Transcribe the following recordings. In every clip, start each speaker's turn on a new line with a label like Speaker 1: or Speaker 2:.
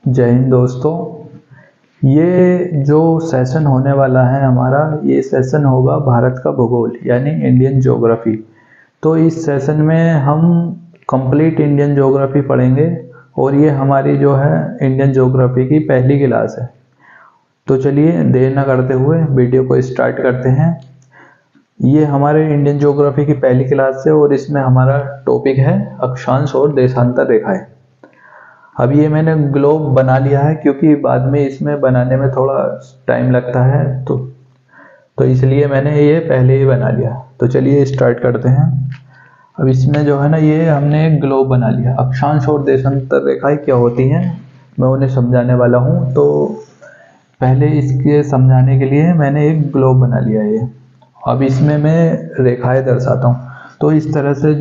Speaker 1: जय हिंद दोस्तों। ये जो सेशन होने वाला है हमारा, ये सेशन होगा भारत का भूगोल यानी इंडियन ज्योग्राफी। तो इस सेशन में हम कंप्लीट इंडियन ज्योग्राफी पढ़ेंगे और ये हमारी जो है इंडियन ज्योग्राफी की पहली क्लास है। तो चलिए देर न करते हुए वीडियो को स्टार्ट करते हैं। ये हमारे इंडियन ज्योग्राफी की पहली क्लास है और इसमें हमारा टॉपिक है अक्षांश और देशांतर रेखाएं। अब ये मैंने ग्लोब बना लिया है क्योंकि बाद में इसमें बनाने में थोड़ा टाइम लगता है, तो इसलिए मैंने ये पहले ही बना लिया। तो चलिए स्टार्ट करते हैं। अब इसमें जो है ना, ये हमने एक ग्लोब बना लिया। अक्षांश और देशांतर रेखाएं क्या होती हैं मैं उन्हें समझाने वाला हूँ। तो पहले इसके समझाने के लिए मैंने एक ग्लोब बना लिया है। ये अब इसमें मैं रेखाएं दर्शाता हूँ। तो इस तरह से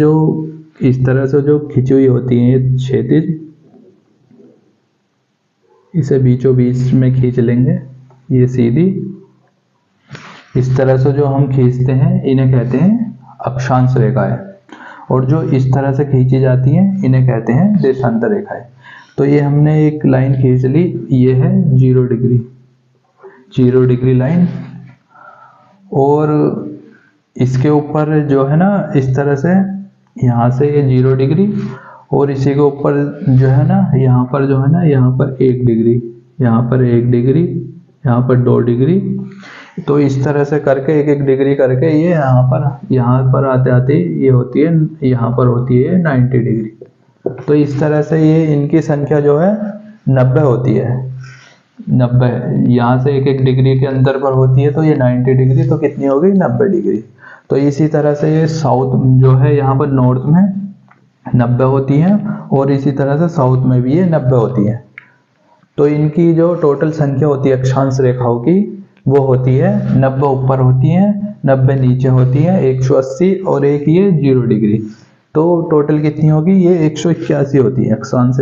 Speaker 1: जो खिंची हुई होती हैं ये क्षैतिज, इसे बीचों बीच में खींच लेंगे। ये सीधी इस तरह से जो हम खींचते हैं इन्हें कहते हैं अक्षांश रेखाएं, और जो इस तरह से खींची जाती हैं इन्हें कहते हैं देशांतर रेखाएं। तो ये हमने एक लाइन खींच ली, ये है 0 डिग्री लाइन, और इसके ऊपर जो है ना इस तरह से यहाँ से ये 0 डिग्री, और इसी के ऊपर जो है ना यहाँ पर जो है ना यहाँ पर 1 डिग्री, यहाँ पर 1 डिग्री, यहाँ पर 2 डिग्री। तो इस तरह से करके 1-1 डिग्री करके ये यहाँ पर आते आते ये होती है, यहाँ पर होती है 90 डिग्री। तो इस तरह से ये इनकी संख्या जो है 90 होती है। 90 यहाँ से 1-1 डिग्री के अंतर पर होती है, तो ये 90 डिग्री, तो कितनी होगी 90 डिग्री। तो इसी तरह से ये साउथ जो है यहाँ पर नॉर्थ में 90 होती हैं, और इसी तरह से साउथ में भी ये 90 होती है। तो इनकी जो टोटल संख्या होती है अक्षांश रेखाओं की, वो होती है 90 ऊपर होती है, 90 नीचे होती है, 180, और एक ये 0 डिग्री। तो टोटल कितनी होगी, ये 181 होती है अक्षांश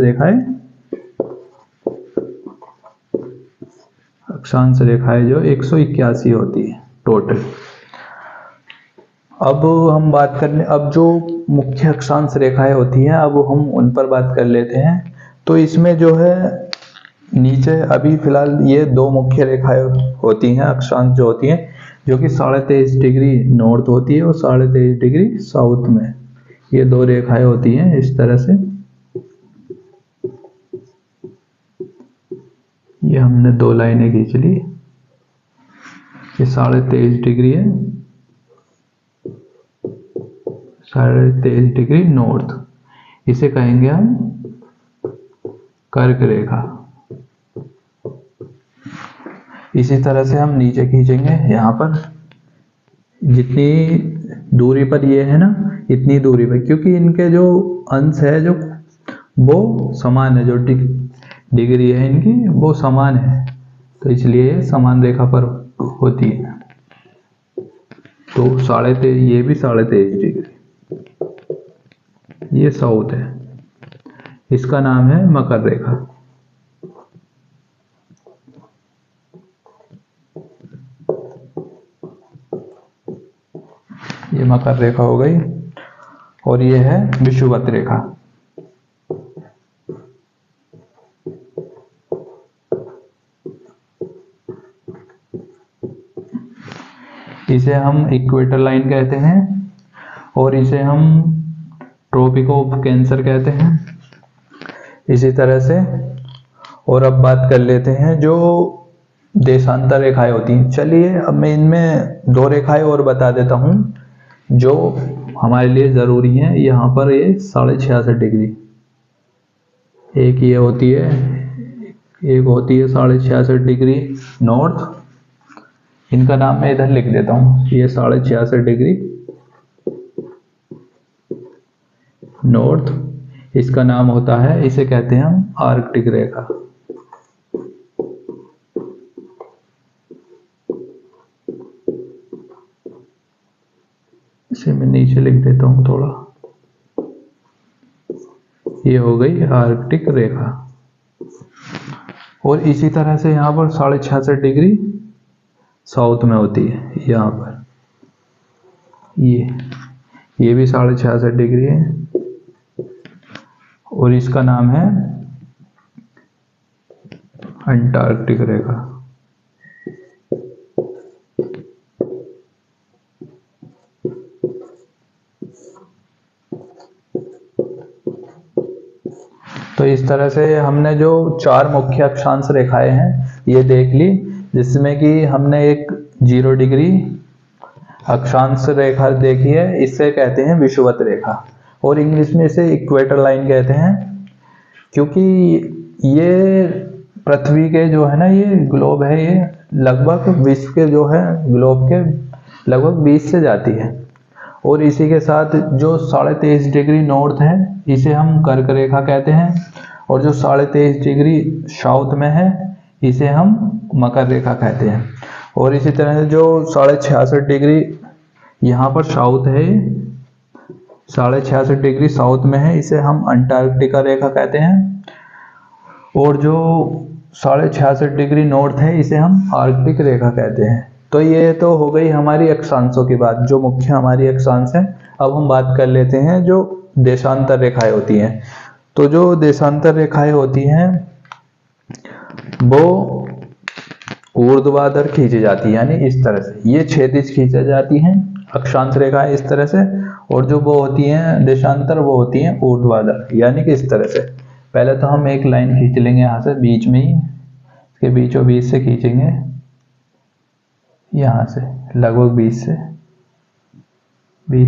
Speaker 1: रेखाएं जो 181 होती है टोटल। अब हम बात करने, अब जो मुख्य अक्षांश रेखाएं होती हैं अब हम उन पर बात कर लेते हैं। तो इसमें जो है नीचे अभी फिलहाल ये 2 मुख्य रेखाएं होती हैं, अक्षांश जो होती हैं, जो कि 23.5 डिग्री नॉर्थ होती है और 23.5 डिग्री साउथ में। ये 2 रेखाएं होती हैं इस तरह से। ये हमने 2 लाइनें खींच ली। ये 23.5 डिग्री है, 23.5 डिग्री नॉर्थ, इसे कहेंगे हम कर्क रेखा। इसी तरह से हम नीचे खींचेंगे, यहाँ पर जितनी दूरी पर ये है ना, इतनी दूरी पर, क्योंकि इनके जो अंश है जो वो समान है, जो डिग्री है इनकी वो समान है, तो इसलिए समान रेखा पर होती है। तो 23.5, ये भी 23.5 डिग्री, ये साउथ है, इसका नाम है मकर रेखा। ये मकर रेखा हो गई, और ये है विषुवत रेखा। इसे हम इक्वेटर लाइन कहते हैं, और इसे हम ट्रॉपिक ऑफ कैंसर कहते हैं, इसी तरह से। और अब बात कर लेते हैं जो देशांतर रेखाएं होती हैं। चलिए अब मैं इनमें 2 रेखाएं और बता देता हूं जो हमारे लिए जरूरी हैं। यहाँ पर ये 66.5 डिग्री, एक ये होती है, एक होती है 66.5 डिग्री नॉर्थ। इनका नाम मैं इधर लिख देता हूँ, ये 66.5 डिग्री नॉर्थ, इसका नाम होता है, इसे कहते हैं हम आर्कटिक रेखा। इसे मैं नीचे लिख देता हूँ थोड़ा, ये हो गई आर्कटिक रेखा। और इसी तरह से यहाँ पर 66.5 डिग्री साउथ में होती है, यहाँ पर ये भी 66.5 डिग्री है, और इसका नाम है अंटार्कटिक रेखा। तो इस तरह से हमने जो 4 मुख्य अक्षांश रेखाएं हैं ये देख ली, जिसमें कि हमने एक 0 डिग्री अक्षांश रेखा देखी है, इससे कहते हैं विषुवत रेखा, और इंग्लिश में इसे इक्वेटर लाइन कहते हैं, क्योंकि ये पृथ्वी के जो है ना, ये ग्लोब है, ये लगभग विश्व के जो है ग्लोब के लगभग 20 से जाती है। और इसी के साथ जो 23.5 डिग्री नॉर्थ है इसे हम कर्क रेखा कहते हैं, और जो 23.5 डिग्री साउथ में है इसे हम मकर रेखा कहते हैं। और इसी तरह से जो 66.5 डिग्री यहाँ पर साउथ है, 66.5 डिग्री साउथ में है, इसे हम अंटार्कटिका रेखा कहते हैं। और जो 66.5 डिग्री नॉर्थ है इसे हम आर्कटिक रेखा कहते हैं। तो ये तो हो गई हमारी अक्षांशों की बात, जो मुख्य हमारी अक्षांश है। अब हम बात कर लेते हैं जो देशांतर रेखाएं होती हैं। तो जो देशांतर रेखाएं होती हैं वो ऊर्ध्वाधर खींची जाती है, यानी इस तरह से ये क्षैतिज खींची जाती हैं अक्षांश रेखाएं इस तरह से, और जो वो होती हैं देशांतर वो होती हैं ऊर्ध्वाधर, यानी कि इस तरह से। पहले तो हम एक लाइन खींच लेंगे यहाँ से बीच में ही, इसके बीचों बीच से खींचेंगे, यहाँ से लगभग 20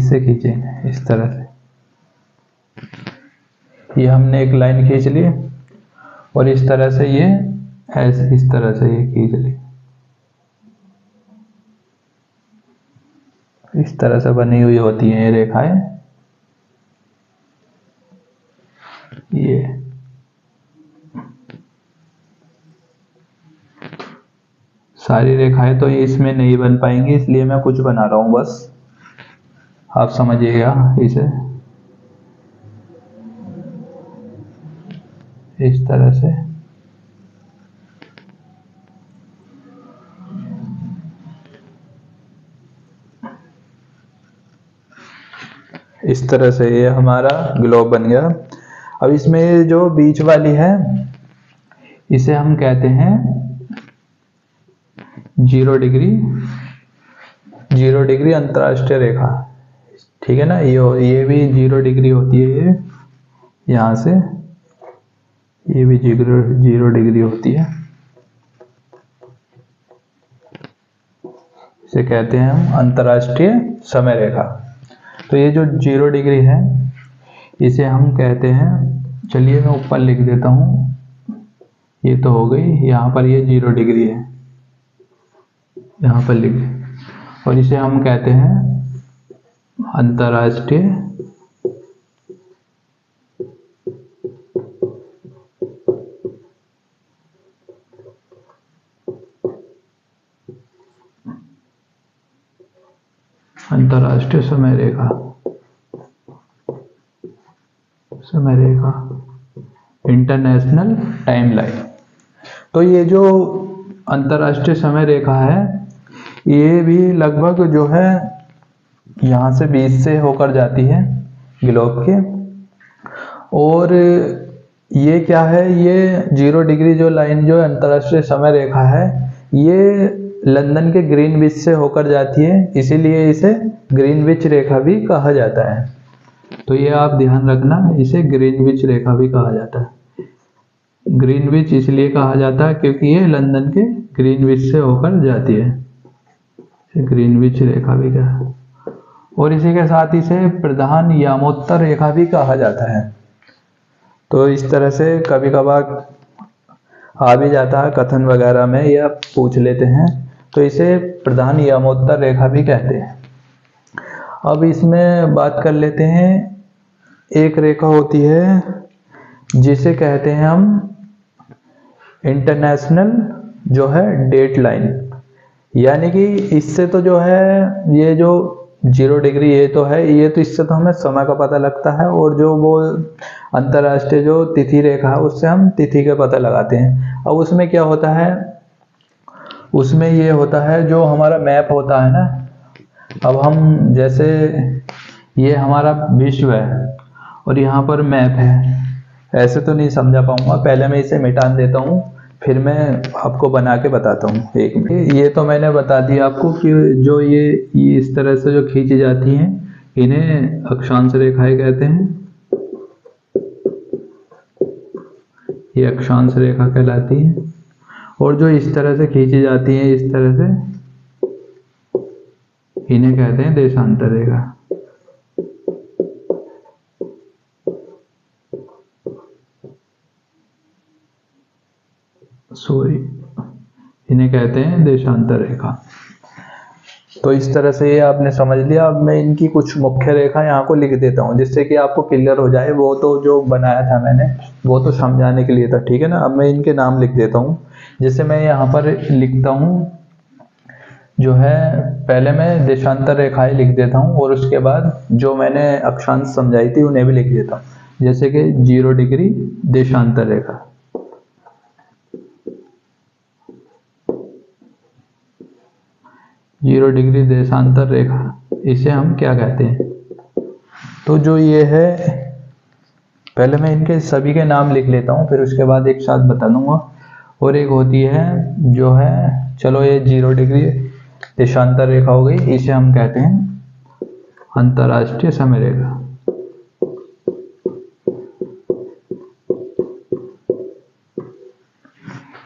Speaker 1: से खींचेंगे इस तरह से। ये हमने एक लाइन खींच ली, और इस तरह से ये ऐसे इस तरह से ये खींच ली, इस तरह से बनी हुई होती हैं ये रेखाएं। ये सारी रेखाएं तो इसमें नहीं बन पाएंगी, इसलिए मैं कुछ बना रहा हूं, बस आप समझिएगा इसे इस तरह से। इस तरह से ये हमारा ग्लोब बन गया। अब इसमें जो बीच वाली है इसे हम कहते हैं 0 डिग्री अंतर्राष्ट्रीय रेखा, ठीक है ना। ये भी 0 डिग्री होती है, ये यहाँ से ये भी 0 डिग्री होती है, इसे कहते हैं हम अंतर्राष्ट्रीय समय रेखा। तो ये जो 0 डिग्री है इसे हम कहते हैं, चलिए मैं ऊपर लिख देता हूँ, ये तो हो गई, यहाँ पर ये 0 डिग्री है, यहाँ पर लिख, और इसे हम कहते हैं अंतर्राष्ट्रीय समय रेखा, इंटरनेशनल टाइमलाइन। तो ये जो अंतर्राष्ट्रीय समय रेखा है ये भी लगभग जो है यहाँ से 20 से होकर जाती है ग्लोब के। और ये क्या है, ये 0 डिग्री जो लाइन जो अंतर्राष्ट्रीय समय रेखा है ये लंदन के ग्रीनविच से होकर जाती है, इसीलिए इसे ग्रीनविच रेखा भी कहा जाता है। तो ये आप ध्यान रखना, इसे ग्रीनविच रेखा भी कहा जाता है। ग्रीनविच इसलिए कहा जाता है क्योंकि ये लंदन के ग्रीनविच से होकर जाती है, ग्रीनविच रेखा भी कहा। और इसी के साथ इसे प्रधान यामोत्तर रेखा भी कहा जाता है। तो इस तरह से कभी कभार आ भी जाता है कथन वगैरह में, या पूछ लेते हैं, तो इसे प्रधान यामोत्तर रेखा भी कहते हैं। अब इसमें बात कर लेते हैं, एक रेखा होती है जिसे कहते हैं हम इंटरनेशनल जो है डेट लाइन, यानी कि इससे तो जो है ये जो 0 डिग्री ये तो है, ये तो इससे तो हमें समय का पता लगता है, और जो वो अंतर्राष्ट्रीय जो तिथि रेखा है उससे हम तिथि का पता लगाते हैं। अब उसमें क्या होता है, उसमें ये होता है जो हमारा मैप होता है ना। अब हम जैसे ये हमारा विश्व है और यहाँ पर मैप है, ऐसे तो नहीं समझा पाऊंगा, पहले मैं इसे मिटा देता हूँ फिर मैं आपको बना के बताता हूँ। एक मिनट। ये तो मैंने बता दिया आपको कि जो ये इस तरह से जो खींची जाती हैं इन्हें अक्षांश रेखाएं कहते हैं। ये अक्षांश रेखा कहलाती है। और जो इस तरह से खींची जाती है, इस तरह से, इन्हें कहते हैं देशांतर रेखा। सॉरी, इन्हें कहते हैं देशांतर रेखा। तो इस तरह से ये आपने समझ लिया। अब मैं इनकी कुछ मुख्य रेखा यहाँ को लिख देता हूँ जिससे कि आपको क्लियर हो जाए। वो तो जो बनाया था मैंने वो तो समझाने के लिए था, ठीक है ना। अब मैं इनके नाम लिख देता हूँ। जैसे मैं यहाँ पर लिखता हूँ जो है, पहले मैं देशांतर रेखाएं लिख देता हूँ और उसके बाद जो मैंने अक्षांश समझाई थी उन्हें भी लिख देता हूँ। जैसे कि 0 डिग्री देशांतर रेखा, 0 डिग्री देशांतर रेखा, इसे हम क्या कहते हैं। तो जो ये है, पहले मैं इनके सभी के नाम लिख लेता हूँ, फिर उसके बाद एक साथ बता दूंगा। और एक होती है जो है, चलो ये 0 डिग्री देशांतर रेखा हो गई, इसे हम कहते हैं अंतर्राष्ट्रीय समय रेखा।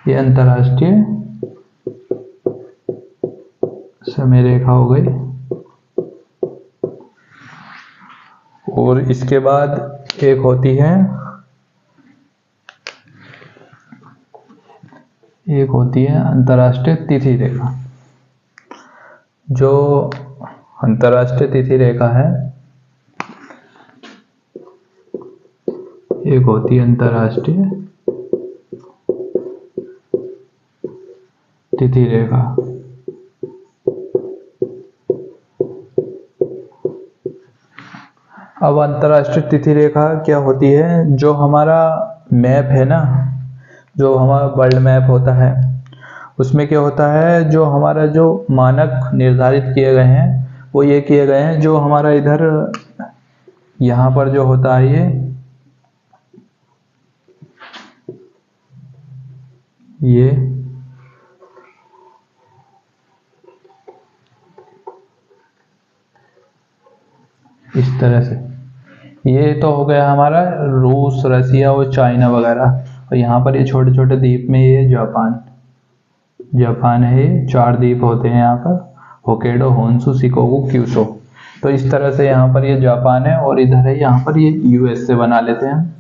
Speaker 1: ये अंतर्राष्ट्रीय समय रेखा हो गई। और इसके बाद एक होती है, अंतर्राष्ट्रीय तिथि रेखा। जो अंतर्राष्ट्रीय तिथि रेखा है, एक होती है अंतर्राष्ट्रीय तिथि रेखा। अब अंतर्राष्ट्रीय तिथि रेखा क्या होती है, जो हमारा मैप है ना, जो हमारा वर्ल्ड मैप होता है, उसमें क्या होता है, जो हमारा जो मानक निर्धारित किए गए हैं वो ये किए गए हैं, जो हमारा इधर यहाँ पर जो होता है ये इस तरह से, ये तो हो गया हमारा रूस, रसिया और चाइना वगैरह। और यहाँ पर ये छोटे छोटे द्वीप में ये जापान है। ये 4 द्वीप होते हैं यहाँ पर, होक्काइडो, होन्शु, शिकोकू, क्यूशू। तो इस तरह से यहाँ पर ये जापान है और इधर है यहाँ पर ये यूएसए बना लेते हैं हम।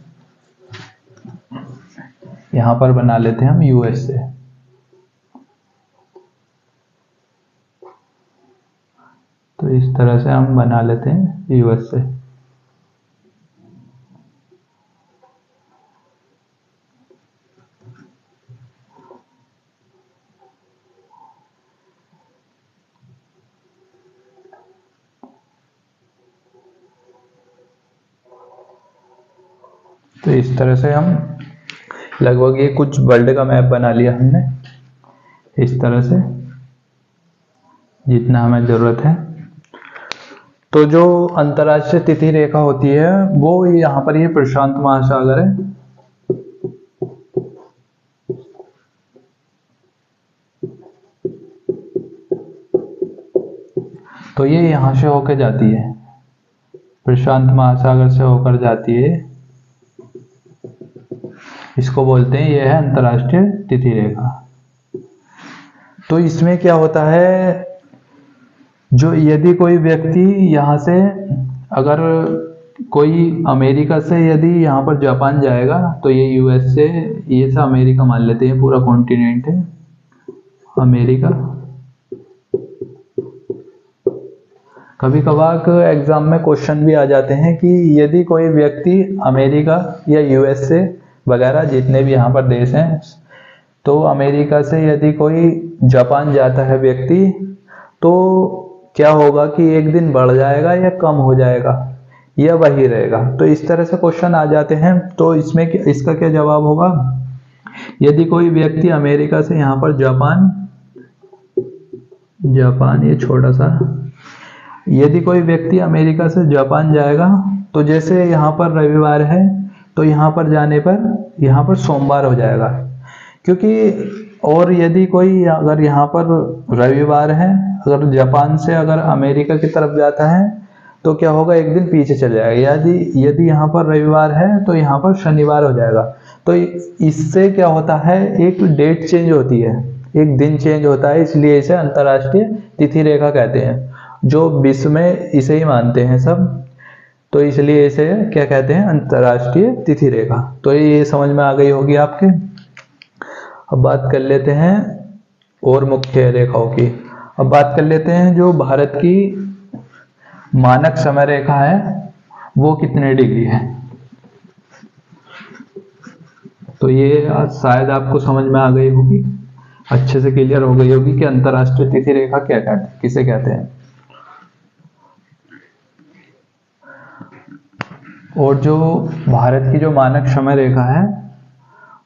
Speaker 1: यहाँ पर बना लेते हैं हम यूएसए। तो इस तरह से हम बना लेते हैं यूएसए। तो इस तरह से हम लगभग ये कुछ वर्ल्ड का मैप बना लिया हमने, इस तरह से जितना हमें जरूरत है। तो जो अंतर्राष्ट्रीय तिथि रेखा होती है वो यहाँ पर ये प्रशांत महासागर है। तो ये यहाँ से होकर जाती है, प्रशांत महासागर से होकर जाती है। इसको बोलते हैं, ये है अंतर्राष्ट्रीय तिथि रेखा। तो इसमें क्या होता है, जो यदि कोई व्यक्ति यहाँ से, अगर कोई अमेरिका से यदि यहाँ पर जापान जाएगा तो ये यूएसए, ये सब अमेरिका मान लेते हैं, पूरा कॉन्टिनेंट है अमेरिका। कभी कभार एग्जाम में क्वेश्चन भी आ जाते हैं कि यदि कोई व्यक्ति अमेरिका या यूएसए वगैरह जितने भी यहाँ पर देश हैं, तो अमेरिका से यदि कोई जापान जाता है व्यक्ति, तो क्या होगा कि एक दिन बढ़ जाएगा या कम हो जाएगा या वही रहेगा। तो इस तरह से क्वेश्चन आ जाते हैं। तो इसमें इसका क्या जवाब होगा, यदि कोई व्यक्ति अमेरिका से यहाँ पर जापान ये छोटा सा, यदि कोई व्यक्ति अमेरिका से जापान जाएगा तो जैसे यहाँ पर रविवार है तो यहाँ पर जाने पर यहाँ पर सोमवार हो जाएगा। क्योंकि और यदि कोई अगर यहाँ पर रविवार है, अगर जापान से अगर अमेरिका की तरफ जाता है तो क्या होगा, एक दिन पीछे चले जाएगा। यदि यदि यहाँ पर रविवार है तो यहाँ पर शनिवार हो जाएगा। तो इससे क्या होता है, एक डेट चेंज होती है, एक दिन चेंज होता है, इसलिए इसे अंतर्राष्ट्रीय तिथि रेखा कहते हैं। जो विश्व में इसे ही मानते हैं सब, तो इसलिए इसे क्या कहते हैं, अंतर्राष्ट्रीय तिथि रेखा। तो ये समझ में आ गई होगी आपके। अब बात कर लेते हैं और मुख्य रेखाओं की। अब बात कर लेते हैं जो भारत की मानक समय रेखा है वो कितने डिग्री है। तो ये शायद आपको समझ में आ गई होगी, अच्छे से क्लियर हो गई होगी कि अंतर्राष्ट्रीय तिथि रेखा क्या कहते हैं, किसे कहते हैं। और जो भारत की जो मानक समय रेखा है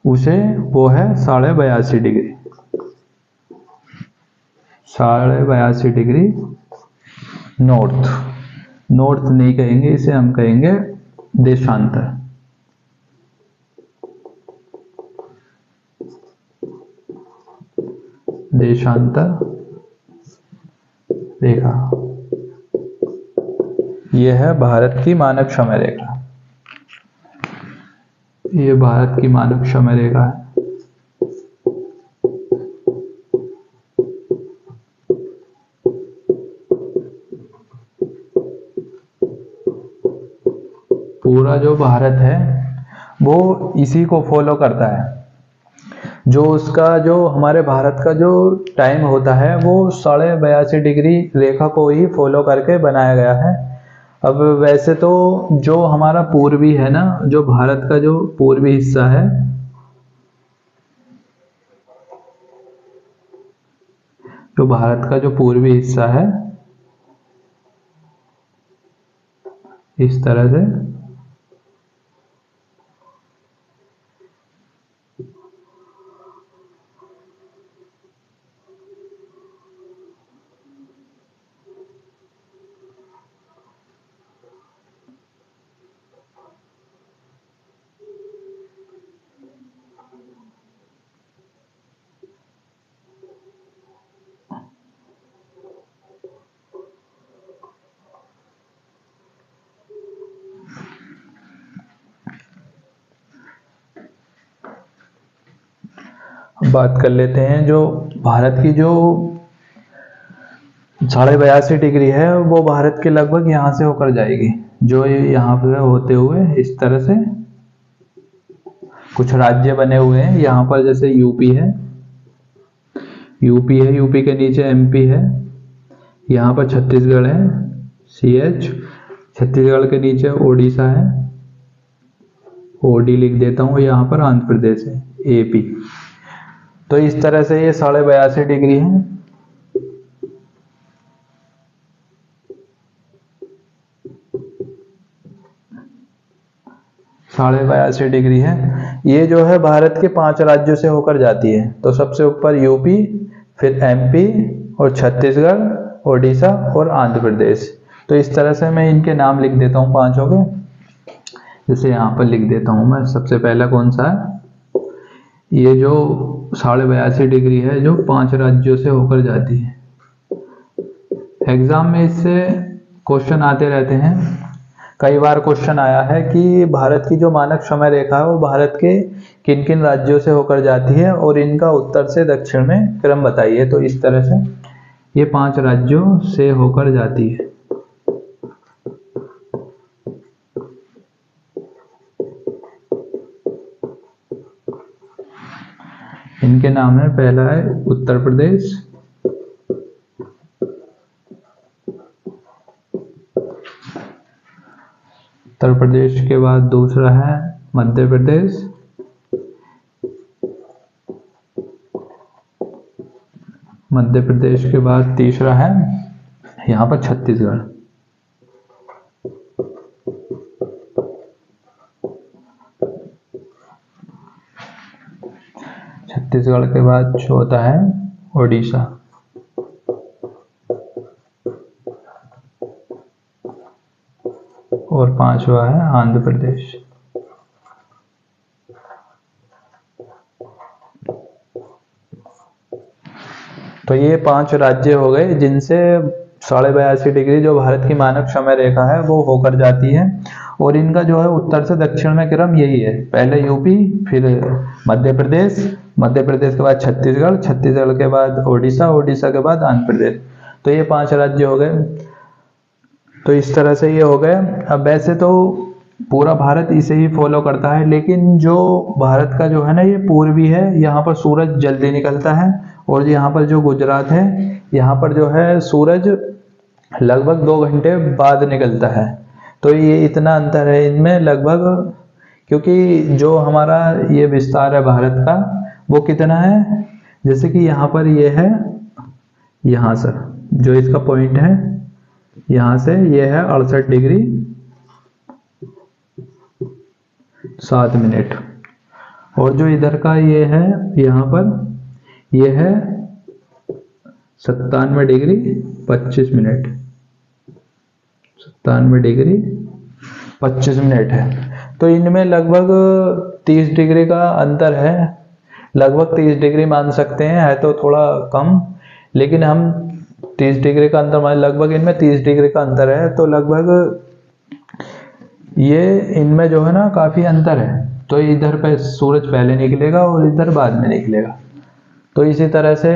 Speaker 1: उसे वो है 82.5 डिग्री, 82.5 डिग्री नॉर्थ। नॉर्थ नहीं कहेंगे इसे, हम कहेंगे देशांतर। देशांतर रेखा यह है भारत की मानक समय रेखा। ये भारत की मानक समय रेखा है। पूरा जो भारत है वो इसी को फॉलो करता है। जो उसका जो हमारे भारत का जो टाइम होता है वो 82.5 डिग्री रेखा को ही फॉलो करके बनाया गया है। अब वैसे तो जो हमारा पूर्वी है ना, जो भारत का जो पूर्वी हिस्सा है, जो भारत का जो पूर्वी हिस्सा है इस तरह से बात कर लेते हैं। जो भारत की जो 82.5 डिग्री है वो भारत के लगभग यहाँ से होकर जाएगी, जो यहाँ पर होते हुए इस तरह से कुछ राज्य बने हुए हैं यहाँ पर, जैसे यूपी है, यूपी है, यूपी के नीचे एमपी है, यहाँ पर छत्तीसगढ़ है, CH, छत्तीसगढ़ के नीचे ओडिशा है, OD लिख देता हूँ, यहाँ पर आंध्र प्रदेश है, AP। तो इस तरह से ये 82.5 डिग्री है। साढ़े 82 डिग्री है। ये जो है भारत के 5 राज्यों से होकर जाती है। तो सबसे ऊपर यूपी, फिर MP और छत्तीसगढ़, ओडिशा और आंध्र प्रदेश। तो इस तरह से मैं इनके नाम लिख देता हूँ पांचों के, जैसे यहाँ पर लिख देता हूँ मैं। सबसे पहला कौन सा है, ये जो 82.5 डिग्री है जो 5 राज्यों से होकर जाती है। एग्जाम में इससे क्वेश्चन आते रहते हैं। कई बार क्वेश्चन आया है कि भारत की जो मानक समय रेखा है वो भारत के किन किन राज्यों से होकर जाती है और इनका उत्तर से दक्षिण में क्रम बताइए। तो इस तरह से ये 5 राज्यों से होकर जाती है। इनके नाम है, पहला है उत्तर प्रदेश, उत्तर प्रदेश के बाद दूसरा है मध्य प्रदेश, मध्य प्रदेश के बाद तीसरा है यहाँ पर छत्तीसगढ़, छत्तीसगढ़ के बाद चौथा है ओडिशा, और पांचवा है आंध्र प्रदेश। तो ये 5 राज्य हो गए जिनसे 82.5 डिग्री जो भारत की मानक समय रेखा है वो होकर जाती है। और इनका जो है उत्तर से दक्षिण में क्रम यही है, पहले यूपी, फिर मध्य प्रदेश, मध्य प्रदेश के बाद छत्तीसगढ़, छत्तीसगढ़ के बाद ओडिशा, ओडिशा के बाद आंध्र प्रदेश। तो ये 5 राज्य हो गए। तो इस तरह से ये हो गए। अब वैसे तो पूरा भारत इसे ही फॉलो करता है, लेकिन जो भारत का जो है ना ये पूर्वी है, यहाँ पर सूरज जल्दी निकलता है। और यहाँ पर जो गुजरात है, यहाँ पर जो है सूरज लगभग 2 घंटे बाद निकलता है। तो ये इतना अंतर है इनमें लगभग, क्योंकि जो हमारा ये विस्तार है भारत का वो कितना है, जैसे कि यहाँ पर ये है, यहाँ से जो इसका पॉइंट है यहाँ से ये है 68 डिग्री 7 मिनट। और जो इधर का ये है यहाँ पर ये है 97 डिग्री 25 मिनट, 97 डिग्री 25 मिनट है। तो इनमें लगभग 30 डिग्री का अंतर है, लगभग 30 डिग्री मान सकते हैं, है तो थोड़ा कम, लेकिन हम 30 डिग्री का अंतर मान, लगभग इनमें 30 डिग्री का अंतर है। तो लगभग ये इनमें जो है ना काफी अंतर है। तो इधर पे सूरज पहले निकलेगा और इधर बाद में निकलेगा। तो इसी तरह से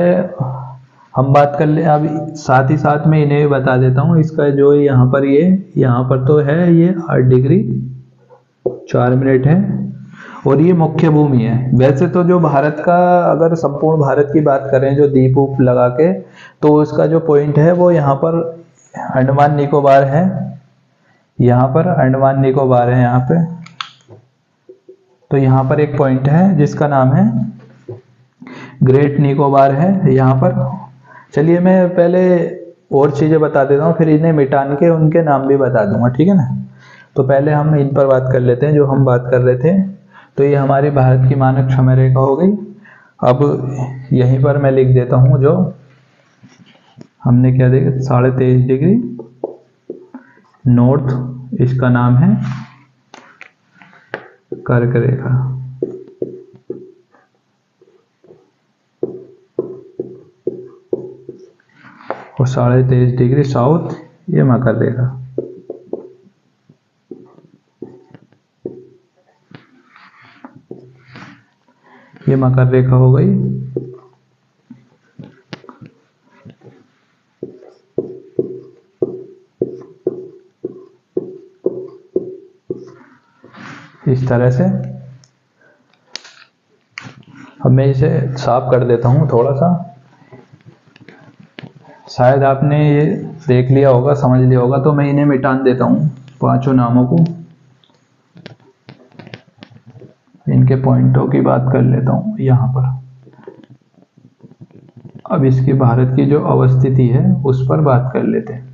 Speaker 1: हम बात कर ले, अब साथ ही साथ में इन्हें भी बता देता हूँ इसका जो यहाँ पर ये यहाँ पर तो है ये 8 डिग्री 4 मिनट है और ये मुख्य भूमि है। वैसे तो जो भारत का, अगर संपूर्ण भारत की बात करें जो द्वीप उप लगा के, तो उसका जो पॉइंट है वो यहाँ पर अंडमान निकोबार है, यहाँ पर अंडमान निकोबार है यहाँ पे। तो यहाँ पर एक पॉइंट है जिसका नाम है ग्रेट निकोबार है यहाँ पर। चलिए मैं पहले और चीज़ें बता देता हूँ, फिर इन्हें मिटान के उनके नाम भी बता दूंगा, ठीक है ना। तो पहले हम इन पर बात कर लेते हैं जो हम बात कर रहे थे। तो ये हमारी भारत की मानक समय रेखा हो गई। अब यहीं पर मैं लिख देता हूँ जो हमने क्या देखा, 23.5 डिग्री नॉर्थ, इसका नाम है कर्क रेखा। और 23.5 डिग्री साउथ ये मकर रेखा। ये मकर रेखा हो गई। इस तरह से अब मैं इसे साफ कर देता हूं थोड़ा सा। शायद आपने ये देख लिया होगा, समझ लिया होगा, तो मैं इन्हें मिटान देता हूं पांचों नामों को। इनके पॉइंटों की बात कर लेता हूं यहाँ पर। अब इसकी भारत की जो अवस्थिति है उस पर बात कर लेते हैं।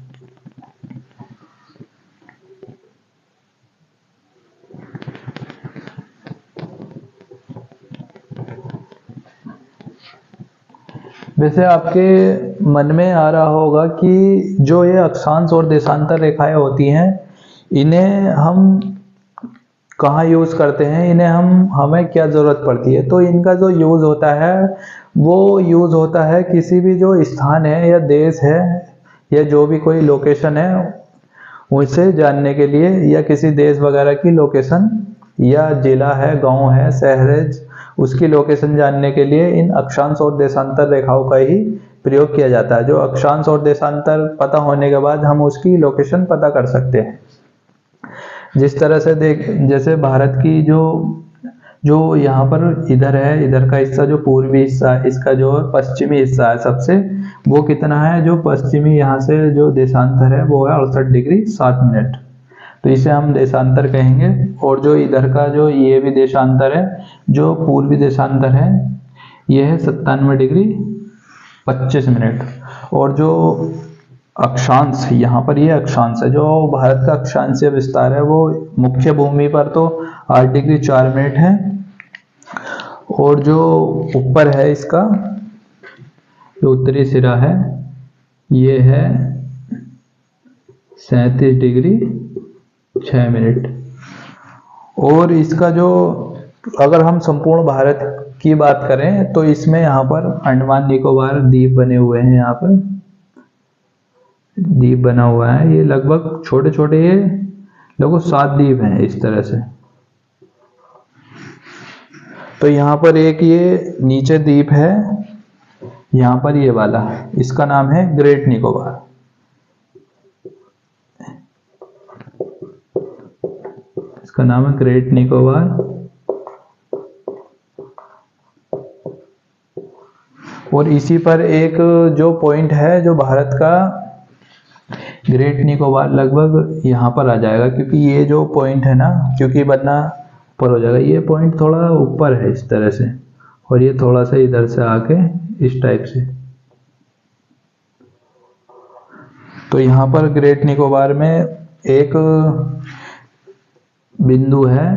Speaker 1: वैसे आपके मन में आ रहा होगा कि जो ये अक्षांश और देशांतर रेखाएं होती हैं इन्हें हम कहाँ यूज़ करते हैं, इन्हें हमें क्या ज़रूरत पड़ती है। तो इनका जो यूज़ होता है वो यूज़ होता है किसी भी जो स्थान है या देश है या जो भी कोई लोकेशन है उसे जानने के लिए, या किसी देश वगैरह की लोकेशन या जिला है, गांव है, शहर है, उसकी लोकेशन जानने के लिए इन अक्षांश और देशांतर रेखाओं का ही प्रयोग किया जाता है। जो अक्षांश और देशांतर पता होने के बाद हम उसकी लोकेशन पता कर सकते हैं। जिस तरह से जैसे भारत की जो यहाँ पर इधर है, इधर का हिस्सा जो पूर्वी हिस्सा है, इसका जो पश्चिमी हिस्सा है सबसे, वो कितना है, जो पश्चिमी यहाँ से जो देशांतर है वो है 68 डिग्री 7 मिनट। तो इसे हम देशांतर कहेंगे। और जो इधर का जो ये भी देशांतर है, जो पूर्वी देशांतर है, ये है 97 डिग्री 25 मिनट। और जो अक्षांश, यहाँ पर ये अक्षांश है, जो भारत का अक्षांशीय विस्तार है वो मुख्य भूमि पर तो 8 डिग्री 4 मिनट है। और जो ऊपर है इसका जो उत्तरी सिरा है ये है 37 डिग्री 6 मिनट। और इसका जो, अगर हम संपूर्ण भारत की बात करें तो इसमें यहाँ पर अंडमान निकोबार द्वीप बने हुए हैं। यहाँ पर द्वीप बना हुआ है, ये लगभग छोटे छोटे, ये लगभग 7 द्वीप हैं इस तरह से। तो यहाँ पर एक ये नीचे द्वीप है, यहाँ पर ये वाला, इसका नाम है ग्रेट निकोबार। इसका नाम है ग्रेट निकोबार। और इसी पर एक जो पॉइंट है जो भारत का ग्रेट निकोबार लगभग यहाँ पर आ जाएगा, क्योंकि ये जो पॉइंट है ना, क्योंकि वरना ऊपर हो जाएगा, ये पॉइंट थोड़ा ऊपर है इस तरह से, और ये थोड़ा सा इधर से आके इस टाइप से। तो यहाँ पर ग्रेट निकोबार में एक बिंदु है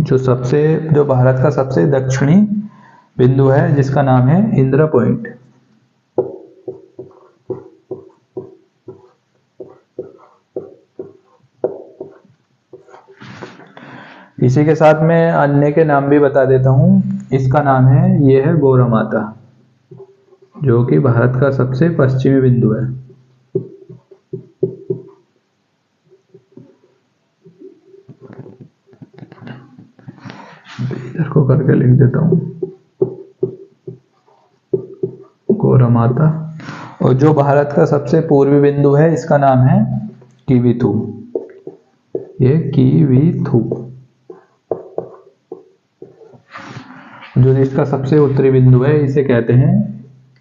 Speaker 1: जो भारत का सबसे दक्षिणी बिंदु है, जिसका नाम है इंदिरा पॉइंट। इसी के साथ मैं अन्य के नाम भी बता देता हूँ। इसका नाम है, ये है गौरा माता, जो कि भारत का सबसे पश्चिमी बिंदु है। इधर को करके लिख देता हूँ, गौरा माता। और जो भारत का सबसे पूर्वी बिंदु है, इसका नाम है किवीथू। ये किवीथू। जो इसका सबसे उत्तरी बिंदु है, इसे कहते हैं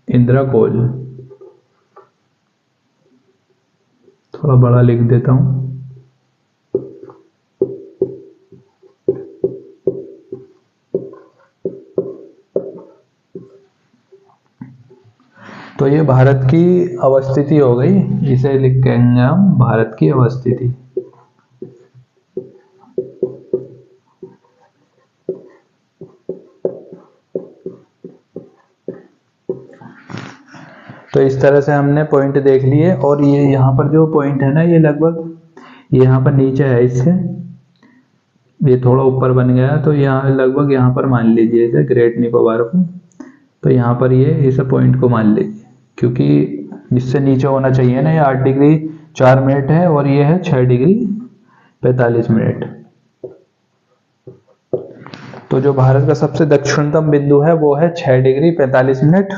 Speaker 1: इंद्रकोल। थोड़ा बड़ा लिख देता हूं। तो ये भारत की अवस्थिति हो गई, इसे लिखेंगे हम भारत की अवस्थिति। तो इस तरह से हमने पॉइंट देख लिए। और ये यहाँ पर जो पॉइंट है ना, ये लगभग यहाँ पर नीचे है, इससे ये थोड़ा ऊपर बन गया, तो यहाँ लगभग यहाँ पर मान लीजिए इसे ग्रेट निकोबार को। तो यहाँ पर ये इस पॉइंट को मान लीजिए, क्योंकि इससे नीचे होना चाहिए ना। ये 8 डिग्री 4 मिनट है और ये है 6 डिग्री 45 मिनट। तो जो भारत का सबसे दक्षिणतम बिंदु है वो है 6 डिग्री 45 मिनट,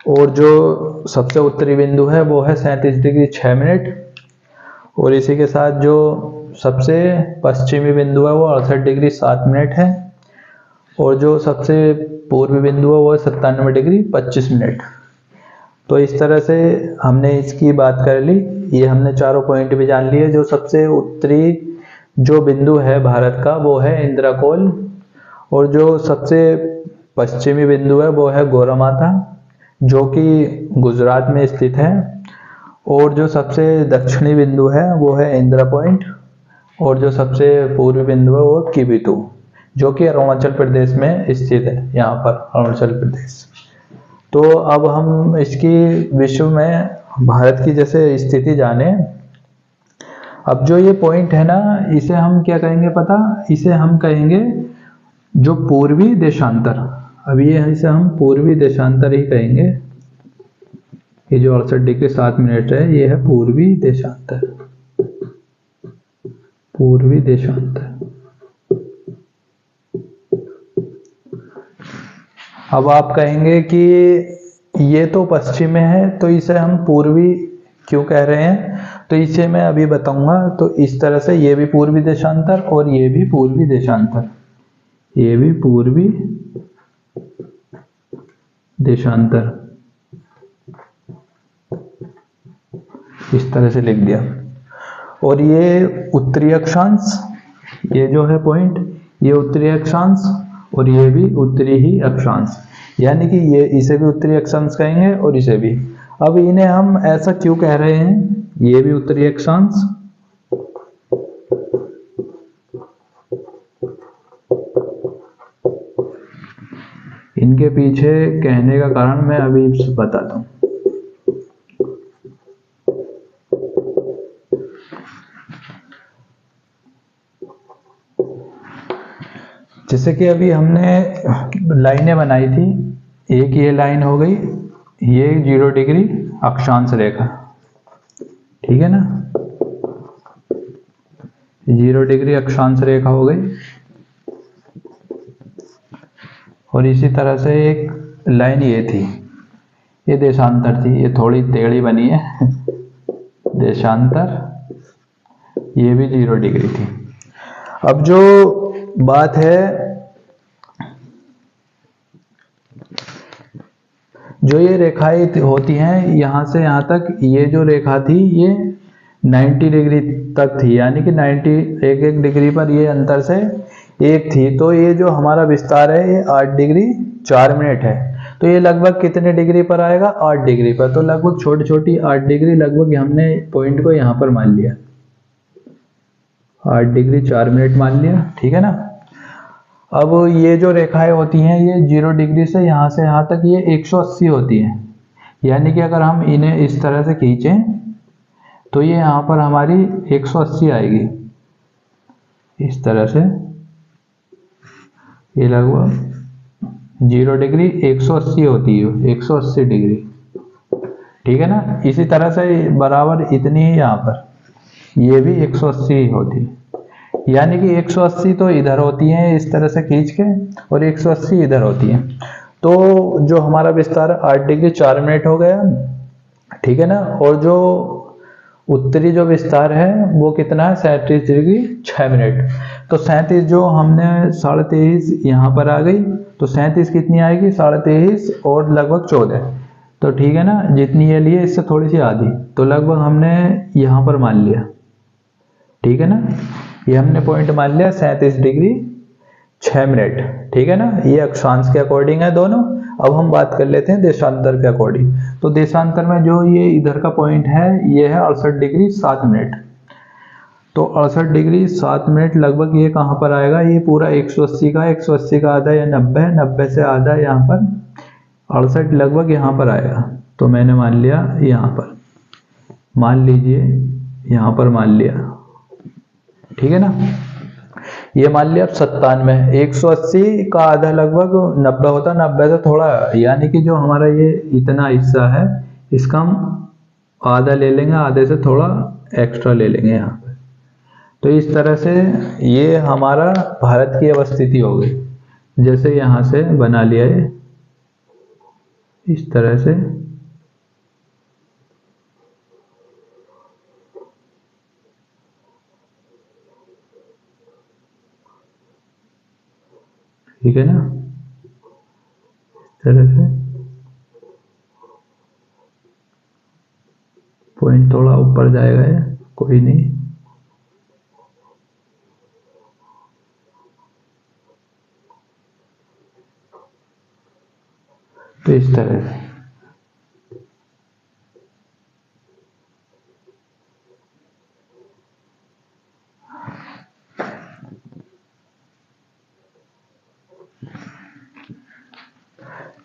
Speaker 1: और जो सबसे उत्तरी बिंदु है वो है 37 डिग्री 6 मिनट। और इसी के साथ जो सबसे पश्चिमी बिंदु है वो 68 डिग्री 7 मिनट है, और जो सबसे पूर्वी बिंदु है वो 97 डिग्री 25 मिनट। तो इस तरह से हमने इसकी बात कर ली। ये हमने चारों पॉइंट भी जान लिए। जो सबसे उत्तरी जो बिंदु है भारत का वो है इंद्रकोल, और जो सबसे पश्चिमी बिंदु है वो है गौरा माता, जो कि गुजरात में स्थित है। और जो सबसे दक्षिणी बिंदु है वो है इंदिरा पॉइंट, और जो सबसे पूर्वी बिंदु है वो किवीथू, जो कि अरुणाचल प्रदेश में स्थित है। यहाँ पर अरुणाचल प्रदेश। तो अब हम इसकी विश्व में भारत की जैसे स्थिति जाने। अब जो ये पॉइंट है ना, इसे हम क्या कहेंगे पता? इसे हम कहेंगे जो पूर्वी देशांतर। अब ये इसे हम पूर्वी देशांतर ही कहेंगे। ये जो 68 डिग्री 7 मिनट है, ये है पूर्वी देशांतर। पूर्वी देशांतर। अब आप कहेंगे कि ये तो पश्चिम में है, तो इसे हम पूर्वी क्यों कह रहे हैं? तो इसे मैं अभी बताऊंगा। तो इस तरह से ये भी पूर्वी देशांतर और ये भी पूर्वी देशांतर, ये भी पूर्वी देशांतर, इस तरह से लिख दिया। और ये उत्तरी अक्षांश, ये जो है पॉइंट, ये उत्तरी अक्षांश, और ये भी उत्तरी ही अक्षांश, यानी कि ये इसे भी उत्तरी अक्षांश कहेंगे और इसे भी। अब इन्हें हम ऐसा क्यों कह रहे हैं? ये भी उत्तरी अक्षांश, इनके पीछे कहने का कारण मैं अभी बताता हूं। जैसे कि अभी हमने लाइनें बनाई थी, एक ये लाइन हो गई, ये 0 डिग्री अक्षांश रेखा, ठीक है ना, 0 डिग्री अक्षांश रेखा हो गई। और इसी तरह से एक लाइन ये थी, ये देशांतर थी, ये थोड़ी टेढ़ी बनी है देशांतर, ये भी 0 डिग्री थी। अब जो बात है, जो ये रेखाएं होती हैं यहाँ से यहाँ तक, ये जो रेखा थी ये 90 डिग्री तक थी, यानी कि 1 डिग्री पर ये अंतर से एक थी। तो ये जो हमारा विस्तार है ये 8 डिग्री 4 मिनट है। तो ये लगभग कितने डिग्री पर आएगा? 8 डिग्री पर। तो लगभग छोटी छोटी 8 डिग्री लगभग हमने पॉइंट को यहाँ पर मान लिया, 8 डिग्री 4 मिनट मान लिया, ठीक है ना। अब ये जो रेखाएं होती हैं ये 0 डिग्री से यहाँ तक ये 180 होती हैं, यानी कि अगर हम इन्हें इस तरह से खींचें तो ये यहाँ पर हमारी 180 आएगी, इस तरह से। ये लगभग 0 डिग्री 180 होती है, 180 डिग्री, ठीक है ना। इसी तरह से बराबर इतनी ही यहाँ पर ये भी 180 होती है, यानी कि 180 तो इधर होती है इस तरह से खींच के, और 180 इधर होती है। तो जो हमारा विस्तार 8 डिग्री 4 मिनट हो गया, ठीक है ना। और जो उत्तरी जो विस्तार है वो कितना है? 37 डिग्री 6 मिनट। तो 37 जो हमने 23.5 यहाँ पर आ गई, तो 37 कितनी आएगी? 23.5 और लगभग 14, तो ठीक है ना। जितनी ये लिए इससे थोड़ी सी आधी, तो लगभग हमने यहाँ पर मान लिया, ठीक है ना। ये हमने पॉइंट मान लिया 37 डिग्री 6 मिनट, ठीक है ना। ये अक्षांश के अकॉर्डिंग है दोनों। अब हम बात कर लेते हैं देशांतर के अकॉर्डिंग। तो देशांतर में जो ये इधर का पॉइंट है ये है 68 डिग्री 7 मिनट। तो 68 डिग्री 7 मिनट लगभग ये कहाँ पर आएगा? ये पूरा 180 का आधा या 90 से आधा यहाँ पर 68 लगभग यहाँ पर आएगा। तो मैंने मान लिया यहाँ पर, मान लीजिए यहाँ पर मान लिया, ठीक है ना। ये मान लिया अब 97, 180 का आधा लगभग 90 होता, 90 से थोड़ा, यानी कि जो हमारा ये इतना हिस्सा है इसका हम आधा ले लेंगे, आधे से थोड़ा एक्स्ट्रा ले लेंगे यहाँ पे। तो इस तरह से ये हमारा भारत की अवस्थिति हो गई। जैसे यहाँ से बना लिया है इस तरह से, ठीक है ना, इस तरह से। पॉइंट थोड़ा ऊपर जाएगा है, कोई नहीं। तो इस तरह से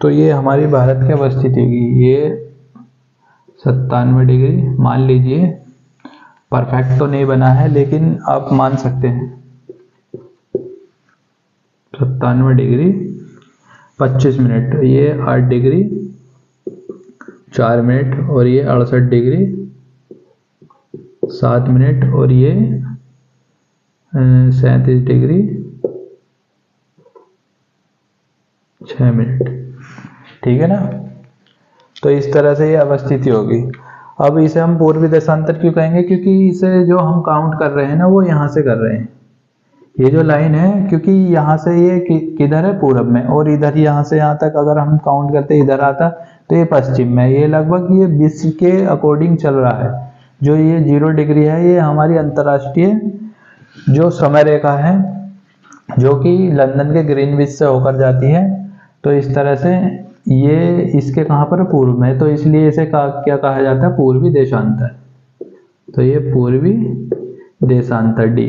Speaker 1: तो ये हमारी भारत की अवस्थिति होगी। ये 97 डिग्री मान लीजिए, परफेक्ट तो नहीं बना है लेकिन आप मान सकते हैं। 97 डिग्री 25 मिनट, ये 8 डिग्री 4 मिनट, और ये 68 डिग्री 7 मिनट, और ये 37 डिग्री 6 मिनट, ठीक है ना। तो इस तरह से ये अवस्थिति होगी। अब इसे हम पूर्वी देशांतर क्यों कहेंगे? क्योंकि इसे जो हम काउंट कर रहे हैं ना वो यहाँ से कर रहे हैं। ये जो लाइन है, क्योंकि यहाँ से ये किधर है? पूरब में, और इधर यहाँ से यहाँ तक अगर हम काउंट करते इधर आता तो ये पश्चिम में। ये लगभग ये विश्व के अकॉर्डिंग चल रहा है। जो ये 0 डिग्री है ये हमारी अंतर्राष्ट्रीय जो समय रेखा है, जो कि लंदन के ग्रीनविच से होकर जाती है। तो इस तरह से ये इसके कहाँ पर? पूर्व में, तो इसलिए इसे क्या कहा जाता है? पूर्वी देशांतर। तो ये पूर्वी देशांतर डी,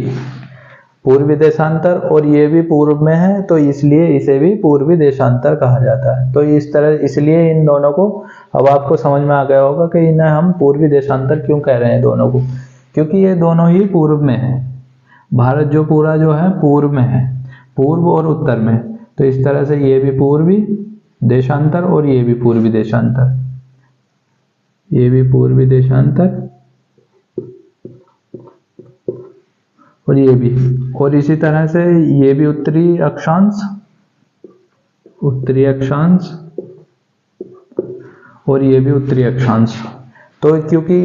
Speaker 1: पूर्वी देशांतर, और ये भी पूर्व में है तो इसलिए इसे भी पूर्वी देशांतर कहा जाता है। तो इस तरह, इसलिए इन दोनों को अब आपको समझ में आ गया होगा कि इन्हें हम पूर्वी देशांतर क्यों कह रहे हैं दोनों को, क्योंकि ये दोनों ही पूर्व में है। भारत जो पूरा जो है पूर्व में है। पूर्व और उत्तर में। तो इस तरह से ये भी पूर्वी देशांतर और ये भी पूर्वी देशांतर, ये भी पूर्वी देशांतर और ये भी, और इसी तरह से ये भी उत्तरी अक्षांश, उत्तरी अक्षांश और ये भी उत्तरी अक्षांश। तो क्योंकि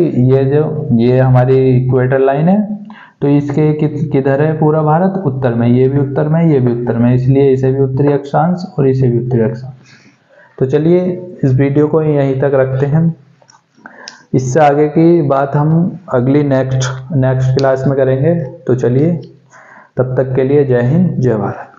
Speaker 1: ये हमारी इक्वेटर लाइन है, तो इसके किधर है पूरा भारत? उत्तर में। ये भी उत्तर में, ये भी उत्तर में, इसलिए इसे भी उत्तरी अक्षांश और इसे भी उत्तरी अक्षांश। तो चलिए इस वीडियो को यहीं तक रखते हैं। इससे आगे की बात हम अगली नेक्स्ट क्लास में करेंगे। तो चलिए, तब तक के लिए जय हिंद, जय भारत।